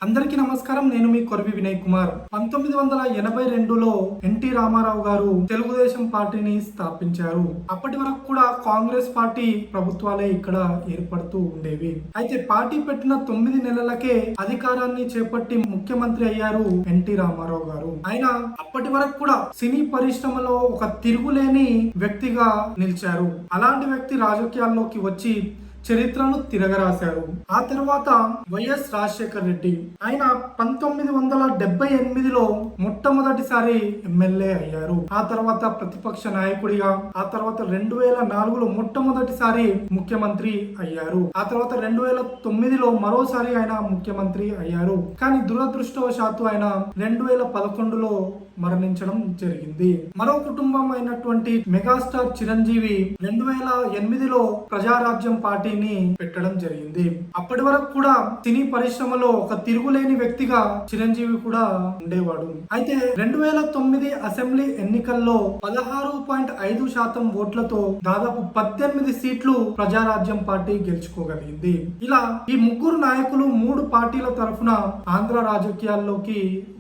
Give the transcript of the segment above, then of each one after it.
అందరికీ నమస్కారం. నేను మీ కొరవి వినయ్ కుమార్. 1982లో ఎన్టీ రామారావు గారు తెలుగుదేశం పార్టీని స్థాపించారు. అప్పటి వరకు కూడా కాంగ్రెస్ పార్టీ ప్రభుత్వాలే ఇక్కడ ఏర్పడుతూ ఉండేవి. అయితే పార్టీ పెట్టిన 9 నెలలకే అధికారాన్ని చేపట్టి ముఖ్యమంత్రి అయ్యారు ఎన్టీ రామారావు గారు. ఆయన అప్పటి వరకు కూడా సినీ పరిశ్రమలో ఒక తిరుగులేని వ్యక్తిగా నిలిచారు. అలాంటి వ్యక్తి రాజకీయాల్లోకి వచ్చి చరిత్రను తిరగరాశారు. ఆ తర్వాత వైఎస్ రాజశేఖర్ రెడ్డి ఆయన 1978లో మొట్టమొదటిసారి ఎమ్మెల్యే అయ్యారు. ఆ తర్వాత ప్రతిపక్ష నాయకుడిగా, ఆ తర్వాత 2004లో మొట్టమొదటిసారి ముఖ్యమంత్రి అయ్యారు. ఆ తర్వాత 2009లో మరోసారి ఆయన ముఖ్యమంత్రి అయ్యారు. కానీ దురదృష్టవశాత్తు ఆయన 2011లో మరణించడం జరిగింది. మరో కుటుంబం అయినటువంటి మెగాస్టార్ చిరంజీవి 2008లో ప్రజారాజ్యం పార్టీని పెట్టడం జరిగింది. అప్పటి వరకు కూడా సినీ పరిశ్రమలో ఒక తిరుగులేని వ్యక్తిగా చిరంజీవి కూడా ఉండేవాడు. అయితే 2009 అసెంబ్లీ ఎన్నికల్లో 16.5% ఓట్లతో దాదాపు 18 సీట్లు ప్రజారాజ్యం పార్టీ గెలుచుకోగలిగింది. ఇలా ఈ ముగ్గురు నాయకులు 3 పార్టీల తరఫున ఆంధ్ర రాజకీయాల్లోకి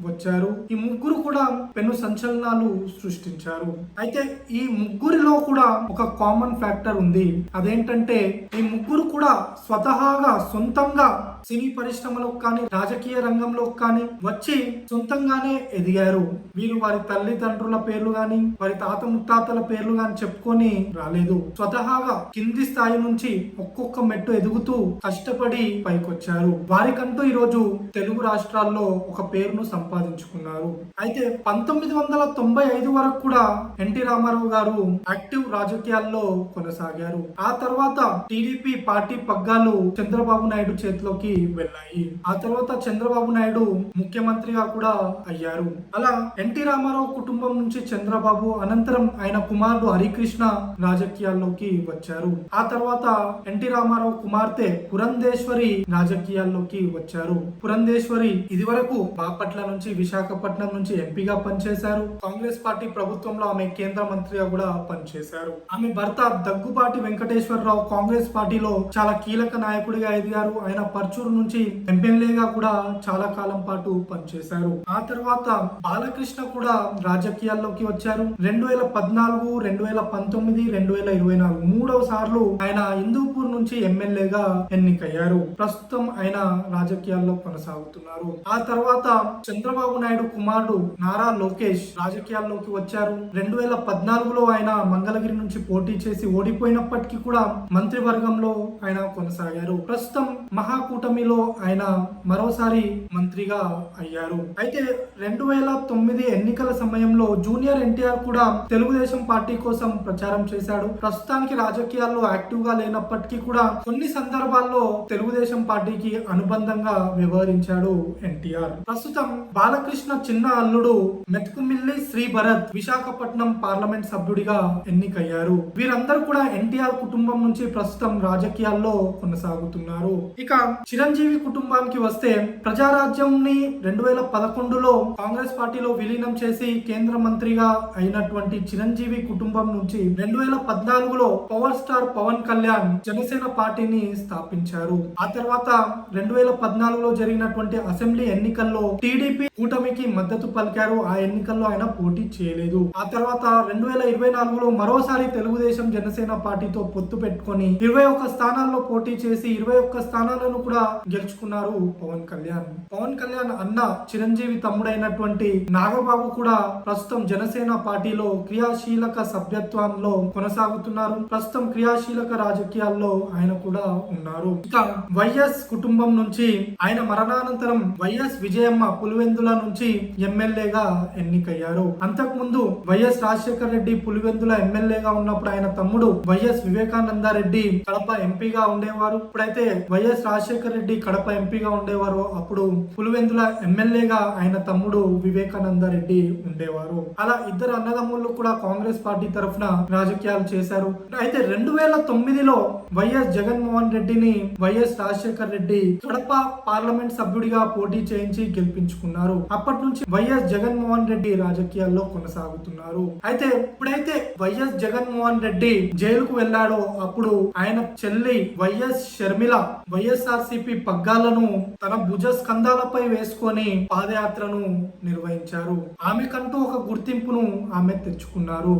వచ్చారు. ఈ ముగ్గురు కూడా పెను సంచలనాలు సృష్టించారు. అయితే ఈ ముగ్గురిలో కూడా ఒక కామన్ ఫ్యాక్టర్ ఉంది. అదేంటంటే ఈ ముగ్గురు కూడా స్వతహాగా సొంతంగా సినీ పరిశ్రమలో కానీ రాజకీయ రంగంలో కానీ వచ్చి సొంతంగానే ఎదిగారు. వీరు వారి తల్లిదండ్రుల పేర్లు గాని వారి తాత ముత్తాతల పేర్లు గాని చెప్పుకొని రాలేదు. స్వతహాగా కింది స్థాయి నుంచి ఒక్కొక్క మెట్టు ఎదుగుతూ కష్టపడి పైకొచ్చారు. వారికంటూ ఈరోజు తెలుగు రాష్ట్రాల్లో ఒక పేరును సంపాదించుకున్నారు. అయితే 1995 వరకు కూడా ఎన్టీ రామారావు గారు యాక్టివ్ రాజకీయాల్లో కొనసాగారు. ఆ తర్వాత టీడీపీ పార్టీ పగ్గాలు చంద్రబాబు నాయుడు చేతిలోకి వెళ్ళాయి. ఆ తర్వాత చంద్రబాబు నాయుడు ముఖ్యమంత్రిగా కూడా అయ్యారు. అలా ఎన్టీ రామారావు కుటుంబం నుంచి చంద్రబాబు అనంతరం ఆయన కుమారుడు హరికృష్ణ రాజకీయాల్లోకి వచ్చారు. ఆ తర్వాత ఎన్టీ రామారావు కుమార్తె పురంధేశ్వరి రాజకీయాల్లోకి వచ్చారు. పురంధేశ్వరి ఇదివరకు బాపట్ల నుంచి విశాఖపట్నం నుంచి ఎంపీగా పనిచేశారు. కాంగ్రెస్ పార్టీ ప్రభుత్వంలో ఆమె కేంద్ర మంత్రిగా కూడా పనిచేశారు. ఆమె భర్త దగ్గుబాటి వెంకటేశ్వరరావు కాంగ్రెస్ పార్టీలో చాలా కీలక నాయకుడిగా ఎదిగారు. ఆయన పర్చూరు నుంచి ఎమ్మెల్యేగా కూడా చాలా కాలం పాటు పనిచేశారు. ఆ తర్వాత బాలకృష్ణ కూడా రాజకీయాల్లోకి వచ్చారు. 2014, 2019, 2024 మూడవ సార్లు ఆయన హిందూపూర్ నుంచి ఎమ్మెల్యేగా ఎన్నికయ్యారు. ప్రస్తుతం ఆయన రాజకీయాల్లో కొనసాగుతున్నారు. ఆ తర్వాత చంద్రబాబు నాయుడు కుమారుడు నారా లోకేష్ రాజకీయాల్లోకి వచ్చారు. 2014లో ఆయన మంగళగిరి నుంచి పోటీ చేసి ఓడిపోయినప్పటికీ కూడా మంత్రివర్గంలో ఆయన కొనసాగారు. ప్రస్తుతం మహాకూటమిలో ఆయన మరోసారి మంత్రిగా అయ్యారు. అయితే 2009 ఎన్నికల సమయంలో జూనియర్ ఎన్టీఆర్ కూడా తెలుగుదేశం పార్టీ కోసం ప్రచారం చేశాడు. ప్రస్తుతానికి రాజకీయాల్లో యాక్టివ్ గా లేనప్పటికీ కూడా కొన్ని సందర్భాల్లో తెలుగుదేశం పార్టీకి అనుబంధంగా వ్యవహరించాడు ఎన్టీఆర్. ప్రస్తుతం బాలకృష్ణ చిన్న అల్లుడు మెతుకుమిల్లి శ్రీ భరత్ విశాఖపట్నం పార్లమెంట్ సభ్యుడిగా ఎన్నికయ్యారు. వీరందరూ కూడా ఎన్టీఆర్ కుటుంబం నుంచి ప్రస్తుతం రాజకీయాల్లో కొనసాగుతున్నారు. ఇక చిరంజీవి కుటుంబానికి వస్తే ప్రజారాజ్యంని 2011లో కాంగ్రెస్ పార్టీలో విలీనం చేసి కేంద్ర మంత్రిగా అయినటువంటి చిరంజీవి కుటుంబం నుంచి 2014లో పవర్ స్టార్ పవన్ కళ్యాణ్ జనసేన పార్టీని స్థాపించారు. ఆ తర్వాత 2014లో జరిగినటువంటి అసెంబ్లీ ఎన్నికల్లో టీడీపీ కూటమికి మద్దతు పలికారు. ఆ ఎన్నికల్లో ఆయన పోటీ చేయలేదు. ఆ తర్వాత 2024లో మరోసారి తెలుగుదేశం జనసేన పార్టీతో పొత్తు పెట్టుకొని 21 స్థానాల్లో పోటీ చేసి 21 స్థానాలను కూడా గెలుచుకున్నారు పవన్ కళ్యాణ్. పవన్ కళ్యాణ్ అన్న చిరంజీవి తమ్ముడైనటువంటి నాగబాబు కూడా ప్రస్తుతం జనసేన పార్టీలో క్రియాశీలక సభ్యత్వంలో కొనసాగుతున్నారు. ప్రస్తుతం క్రియాశీలక రాజకీయాల్లో ఆయన కూడా ఉన్నారు. ఇక వైఎస్ కుటుంబం నుంచి ఆయన మరణానంతరం వైఎస్ విజయమ్మ పులివెందుల నుంచి ఎమ్మెల్యేగా ఎన్నికయ్యారు. అంతకు ముందు వైఎస్ రాజశేఖర్ రెడ్డి పులివెందుల ఎమ్మెల్యేగా ఉన్నప్పుడు ఆయన తమ్ముడు వైఎస్ వివేకానంద రెడ్డి కడప ఎంపీగా ఉండేవారు. ఇప్పుడైతే వైఎస్ రాజశేఖర్ రెడ్డి కడప ఎంపీగా ఉండేవారు. అప్పుడు పులివెందుల ఎమ్మెల్యేగా ఆయన తమ్ముడు వివేకానంద రెడ్డి ఉండేవారు. అలా ఇద్దరు అన్నదమ్ముళ్ళు కూడా కాంగ్రెస్ పార్టీ తరఫున రాజకీయాలు చేశారు. అయితే 2009లో వైఎస్ జగన్మోహన్ రెడ్డిని వైఎస్ రాజశేఖర్ రెడ్డి కడప పార్లమెంట్ సభ్యుడిగా పోటీ చేయించి గెలిపించుకున్నారు. అప్పటి నుంచి వైఎస్ జగన్మోహన్ జగన్మోహన్ రెడ్డి రాజకీయాల్లో కొనసాగుతున్నారు. అయితే ఇప్పుడైతే వైఎస్ జగన్మోహన్ రెడ్డి జైలుకు వెళ్ళాడో అప్పుడు ఆయన చెల్లి వైఎస్ షర్మిల వైఎస్ఆర్సీపీ పగ్గాలను తన భుజ స్కంధాలపై వేసుకొని పాదయాత్రను నిర్వహించారు. ఆమెకంటూ ఒక గుర్తింపును ఆమె తెచ్చుకున్నారు.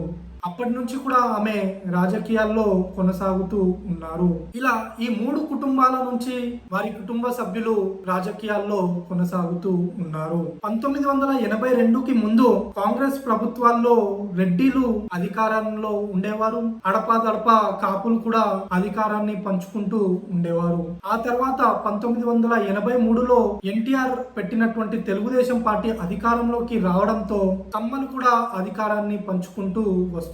అప్పటి నుంచి కూడా ఆమె రాజకీయాల్లో కొనసాగుతూ ఉన్నారు. ఇలా ఈ 3 కుటుంబాల నుంచి వారి కుటుంబ సభ్యులు రాజకీయాల్లో కొనసాగుతూ ఉన్నారు. 1982కి ముందు కాంగ్రెస్ ప్రభుత్వాల్లో రెడ్డిలు అధికారంలో ఉండేవారు. అడపాదడప కాపులు కూడా అధికారాన్ని పంచుకుంటూ ఉండేవారు. ఆ తర్వాత 1983లో ఎన్టీఆర్ పెట్టినటువంటి తెలుగుదేశం పార్టీ అధికారంలోకి రావడంతో కమ్మలు కూడా అధికారాన్ని పంచుకుంటూ వస్తున్నారు.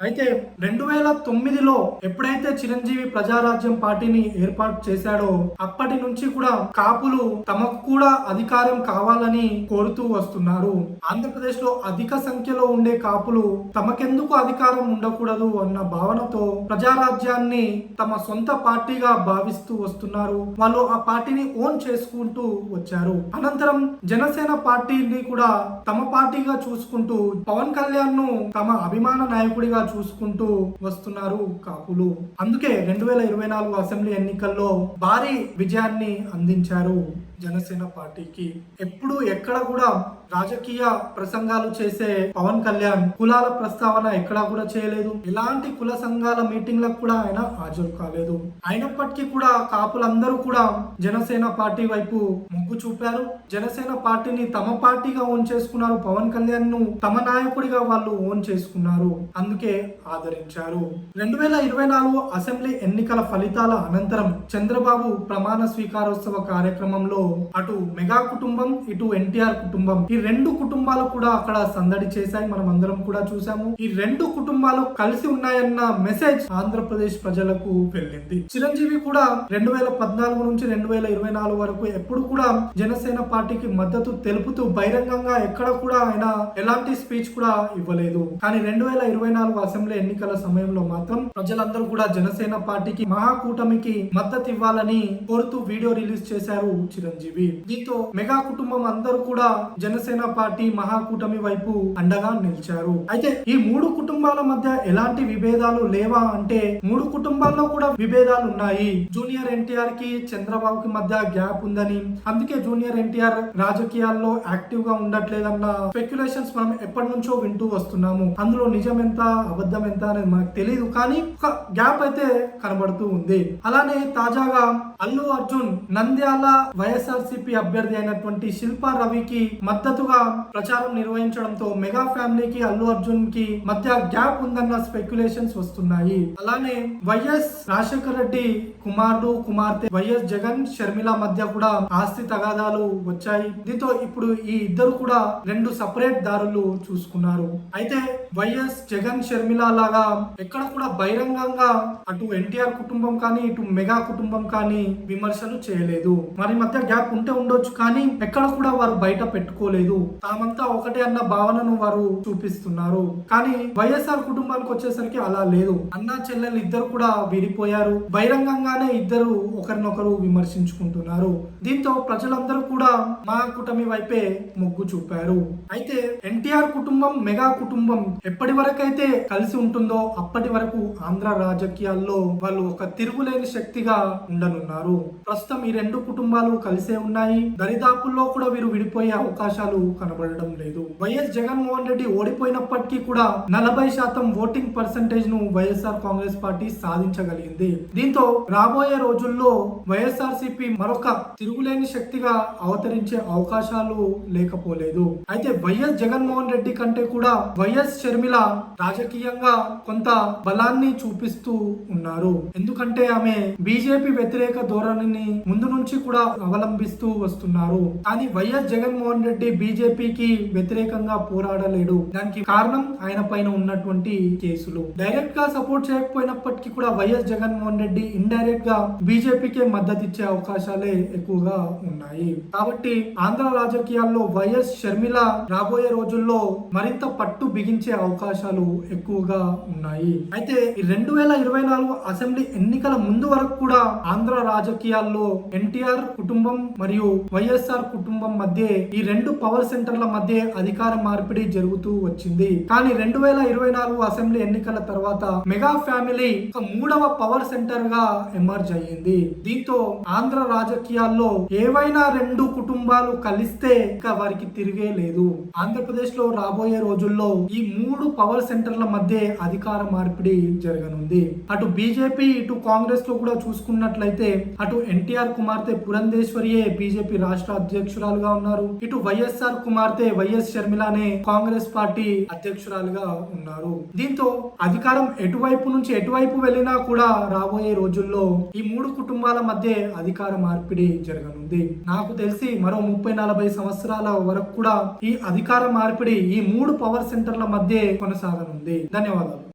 అయితే 2009లో ఎప్పుడైతే చిరంజీవి ప్రజారాజ్యం పార్టీని ఏర్పాటు చేశాడో అప్పటి నుంచి కూడా కాపులు తమకు కూడా అధికారం కావాలని కోరుతూ వస్తున్నారు. ఆంధ్రప్రదేశ్ లో అధిక సంఖ్యలో ఉండే కాపులు తమకెందుకు అధికారం ఉండకూడదు అన్న భావనతో ప్రజారాజ్యాన్ని తమ సొంత పార్టీగా భావిస్తూ వస్తున్నారు. వాళ్ళు ఆ పార్టీని ఓన్ చేసుకుంటూ వచ్చారు. అనంతరం జనసేన పార్టీని కూడా తమ పార్టీగా చూసుకుంటూ పవన్ కళ్యాణ్ ను తమ అభిమాన నాయకుడిగా చూసుకుంటూ వస్తున్నారు కాపులు. అందుకే 2024 అసెంబ్లీ ఎన్నికల్లో భారీ విజయాన్ని అందించారు జనసేన పార్టీకి. ఎప్పుడు ఎక్కడ కూడా రాజకీయ ప్రసంగాలు చేసే పవన్ కళ్యాణ్ కులాల ప్రస్తావన ఎక్కడా కూడా చేయలేదు. ఎలాంటి కుల సంఘాల మీటింగ్లకు కూడా ఆయన హాజరు కాలేదు. అయినప్పటికీ కూడా కాపులందరూ కూడా జనసేన పార్టీ వైపు మొగ్గు చూపారు. జనసేన పార్టీని తమ పార్టీగా ఓన్ చేసుకున్నారు. పవన్ కళ్యాణ్ ను తమ నాయకుడిగా వాళ్ళు ఓన్ చేసుకున్నారు. అందుకే ఆదరించారు. 2024 అసెంబ్లీ ఎన్నికల ఫలితాల అనంతరం చంద్రబాబు ప్రమాణ స్వీకారోత్సవ కార్యక్రమంలో అటు మెగా కుటుంబం ఇటు ఎన్టీఆర్ కుటుంబం ఈ 2 కుటుంబాలు కూడా అక్కడ సందడి చేశాయి. మనం అందరం కూడా చూసాము. ఈ 2 కుటుంబాలు కలిసి ఉన్నాయన్న మెసేజ్ ఆంధ్రప్రదేశ్ ప్రజలకు వెళ్ళింది. చిరంజీవి కూడా 2014 నుంచి 2024 వరకు ఎప్పుడు కూడా జనసేన పార్టీకి మద్దతు తెలుపుతూ బహిరంగంగా ఎక్కడ కూడా ఆయన ఎలాంటి స్పీచ్ కూడా ఇవ్వలేదు. కానీ 2024 అసెంబ్లీ ఎన్నికల సమయంలో మాత్రం ప్రజలందరూ కూడా జనసేన పార్టీకి మహాకూటమికి మద్దతు ఇవ్వాలని కోరుతూ వీడియో రిలీజ్ చేశారు చిరంజీవి. దీంతో మెగా కుటుంబం అందరూ కూడా జనసేన పార్టీ మహాకూటమి వైపు అండగా నిలిచారు. అయితే ఈ 3 కుటుంబాల మధ్య ఎలాంటి విభేదాలు లేవా అంటే 3 కుటుంబాల్లో కూడా విభేదాలు ఉన్నాయి. జూనియర్ ఎన్టీఆర్ కి చంద్రబాబుకి మధ్య గ్యాప్ ఉందని, అందుకే జూనియర్ ఎన్టీఆర్ రాజకీయాల్లో యాక్టివ్ గా ఉండట్లేదన్న స్పెక్యులేషన్స్ మనం ఎప్పటి నుంచో వింటూ వస్తున్నాము. అందులో నిజం ఎంత అబద్ధం ఎంత అనేది మనకు తెలియదు. కానీ ఒక గ్యాప్ అయితే కనబడుతూ ఉంది. అలానే తాజాగా అల్లు అర్జున్ నంద్యాల వైఎస్ఆర్సీపీ అభ్యర్థి అయినటువంటి శిల్పా రవికి మద్దతుగా ప్రచారం నిర్వహించడంతో మెగా ఫ్యామిలీకి అల్లు అర్జున్ కి మధ్య గ్యాప్ ఉందన్న స్పెక్యులేషన్స్ వస్తున్నాయి. అలానే వైఎస్ రాజశేఖర రెడ్డి కుమారుడు కుమార్తె వైఎస్ జగన్ షర్మిల మధ్య కూడా ఆస్తి తగాదాలు వచ్చాయి. దీంతో ఇప్పుడు ఈ ఇద్దరు కూడా 2 సపరేట్ దారులు చూసుకున్నారు. అయితే వైఎస్ జగన్ షర్మిల లాగా ఎక్కడ కూడా బహిరంగంగా అటు ఎన్టీఆర్ కుటుంబం కానీ ఇటు మెగా కుటుంబం కానీ విమర్శలు చేయలేదు. వారి మధ్య గ్యాప్ ఉంటే ఉండొచ్చు కానీ ఎక్కడ కూడా వారు బయట పెట్టుకోలేదు. తామంతా ఒకటే అన్న భావనను వారు చూపిస్తున్నారు. కానీ వైఎస్ఆర్ కుటుంబానికి వచ్చేసరికి అలా లేదు. అన్నా చెల్లెలు ఇద్దరు కూడా విడిపోయారు. బహిరంగంగానే ఇద్దరు ఒకరినొకరు విమర్శించుకుంటున్నారు. దీంతో ప్రజలందరూ కూడా మా కూటమి వైపే మొగ్గు చూపారు. అయితే ఎన్టీఆర్ కుటుంబం మెగా కుటుంబం ఎప్పటి వరకైతే కలిసి ఉంటుందో అప్పటి వరకు ఆంధ్ర రాజకీయాల్లో వాళ్ళు ఒక తిరుగులేని శక్తిగా ఉండనున్నారు. ప్రస్తుతం ఈ 2 కుటుంబాలు కలిసే ఉన్నాయి. దరిదాపుల్లో కూడా వీరు విడిపోయే అవకాశాలు కనబడడం లేదు. వైఎస్ జగన్మోహన్ రెడ్డి ఓడిపోయినప్పటికీ కూడా 40% ఓటింగ్ పర్సెంటేజ్ ను వైఎస్ఆర్ కాంగ్రెస్ పార్టీ సాధించగలిగింది. దీంతో రాబోయే రోజుల్లో వైఎస్ఆర్సీపీ మరొక తిరుగులేని శక్తిగా అవతరించే అవకాశాలు లేకపోలేదు. అయితే వైఎస్ జగన్మోహన్ రెడ్డి కంటే కూడా వైఎస్ షర్మిల రాజకీయంగా కొంత బలాన్ని చూపిస్తూ ఉన్నారు. ఎందుకంటే ఆమె బీజేపీ వ్యతిరేక ధోరణిని ముందు నుంచి కూడా అవలంబిస్తూ వస్తున్నారు. కానీ వైఎస్ జగన్మోహన్ రెడ్డి బీజేపీకి వ్యతిరేకంగా పోరాడలేడు. దానికి కారణం ఆయన పైన ఉన్నటువంటి కేసులు. డైరెక్ట్ గా సపోర్ట్ చేయకపోయినప్పటికీ కూడా వైఎస్ జగన్మోహన్ రెడ్డి ఇండైరెక్ట్ గా బీజేపీకే మద్దతు ఇచ్చే అవకాశాలే ఎక్కువగా ఉన్నాయి. కాబట్టి ఆంధ్ర రాజకీయాల్లో వైఎస్ షర్మిల రాబోయే రోజుల్లో మరింత పట్టు బిగించే అవకాశాలు ఎక్కువగా ఉన్నాయి. అయితే ఈ 2024 అసెంబ్లీ ఎన్నికల ముందు వరకు కూడా ఆంధ్ర రాజకీయాల్లో ఎన్టీఆర్ కుటుంబం మరియు వైఎస్ఆర్ కుటుంబం మధ్య ఈ 2 పవర్ పవర్ సెంటర్ల మధ్య అధికార మార్పిడి జరుగుతూ వచ్చింది. కానీ 2024 అసెంబ్లీ ఎన్నికల తర్వాత మెగా ఫ్యామిలీ ఒక మూడవ పవర్ సెంటర్ గా ఎమర్జ్ అయ్యింది. దీంతో ఆంధ్ర రాజకీయాల్లో ఏవైనా రెండు కుటుంబాలు కలిస్తే ఇక వారికి తిరిగే లేదు. ఆంధ్రప్రదేశ్ లో రాబోయే రోజుల్లో ఈ మూడు పవర్ సెంటర్ల మధ్య అధికార మార్పిడి జరగనుంది. అటు బీజేపీ ఇటు కాంగ్రెస్ లో కూడా చూసుకున్నట్లయితే అటు ఎన్టీఆర్ కుమార్తె పురంధేశ్వరియే బీజేపీ రాష్ట్ర అధ్యక్షురాలుగా ఉన్నారు. ఇటు వైఎస్ఆర్ కుమార్తె వైఎస్ షర్మిలానే కాంగ్రెస్ పార్టీ అధ్యక్షురాలుగా ఉన్నారు. దీంతో అధికారం ఎటువైపు నుంచి ఎటువైపు వెళ్ళినా కూడా రాబోయే రోజుల్లో ఈ మూడు కుటుంబాల మధ్య అధికార మార్పిడి జరగనుంది. నాకు తెలిసి మరో 30-40 సంవత్సరాల వరకు కూడా ఈ అధికార మార్పిడి ఈ మూడు పవర్ సెంటర్ల మధ్య కొనసాగనుంది. ధన్యవాదాలు.